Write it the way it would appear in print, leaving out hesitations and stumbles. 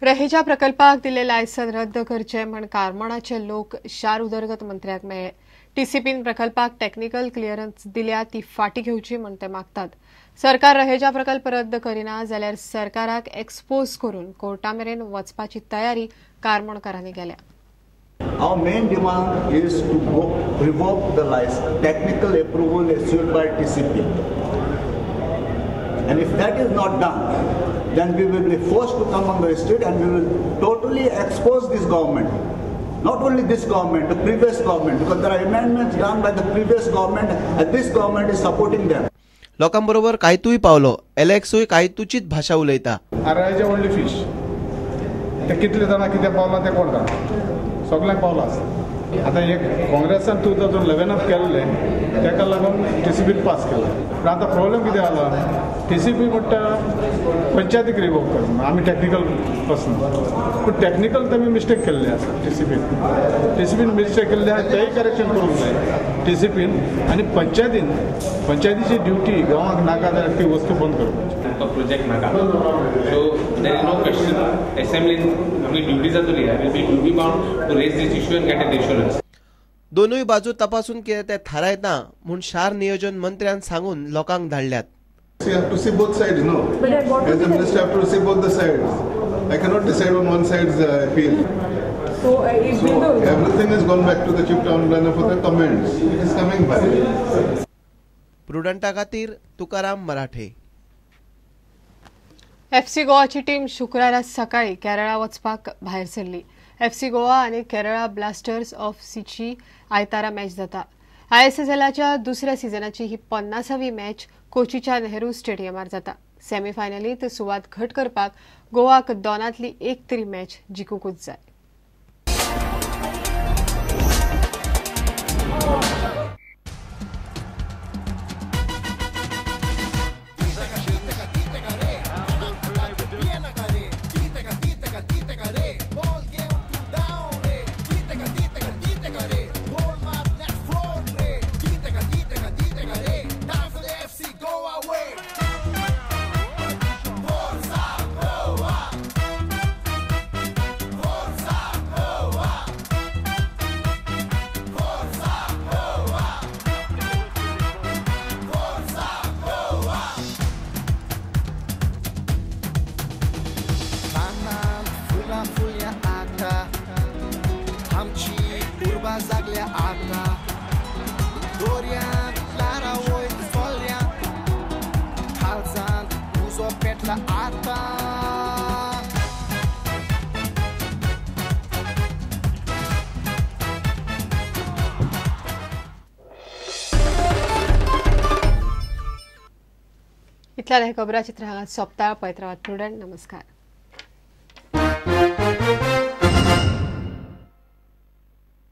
रहेजा प्रकल्पाक दिले लायसन रद्द करचे म्हण कारमणाचे लोक शार उदरगत मंत्र्याक मेळ्ळे। टीसीपीन प्रकल्पाक टेक्निकल क्लियरन्स दिल्या ती फाटी घेवची म्हण ते मागतात। सरकार रहेजा प्रकल्प रद्द करिना जाल्यार सरकाराक एक्सपोज करून कोर्टामेरेन वचपाची तयारी कारमणकारांनी केल्या। Our main demand is to revoke the license, technical approval issued by TCP. And if that is not done, then we will be forced to come on the street and we will totally expose this government. Not only this government, the previous government, because there are amendments done by the previous government and this government is supporting them. लोकांबरोबर कायतूय पावलो, एलेक्सूय कायतूचीच भाषा उलयता। आरायचे only fish ते कितले जाणा कितें पावला ते कोण जाणा, सगळ्यांक पावला आसा। आता एक काँग्रेसान 2011 केल्ले ताका लागून टीसीपी पास केला, पण आता प्रॉब्लेम कितें जाला, टीसीपी म्हणटा पंचायतीक रिवोक करना, आमी टेक्निकल पर्सन, पूण टेक्निकल तेमी मिस्टेक केल्ले आसा। टीसीपीन मिस्टेक केल्ले आसा तेय करेक्शन करूंक जाय टीसीपीन, आनी पंचायतीची ड्युटी गांवांक नाका जाल्यार ती वस्तू बंद करपाची। प्रोजेक्ट नाका, so there is no question, असेंब्लीन आमची ड्युटी जातली, I will be duty bound to raise this issue and get an assurance. दोनूय बाजू तपासून कितें ते थारायता म्हूण शार नियोजन मंत्र्यान सांगून लोकांक धाडल्यात। You have to see both sides, no? As a minister, I have to see both the sides. I cannot decide on one side's appeal. So everything has gone back to the chief town planner for the comments. It is coming back. प्रुडंटा खातीर तुकाराम मराठे। FC गोवाची team शुक्रारा सकाळी केरळा वचपाक भायर सरली। FC Goa आनी Kerala blasters of सीची आयतारा match जाता। आयएसएसएलच्या दुसऱ्या सिजनाची ही 50वी मॅच कोचीच्या नेहरू स्टेडियमार जाता। सेमीफायनलीत सुवात घट करपाक गोवाक दोनांतली एक तरी मॅच जिखूंकूच जाय। Zaglia आता दोऱ्यान लारा वयर फोल्यान खालसान उजो पेटला आता। इतल्या हे खबराचित्र हांगा सोंपता। पळयत रावात प्रुडंट। नमस्कार।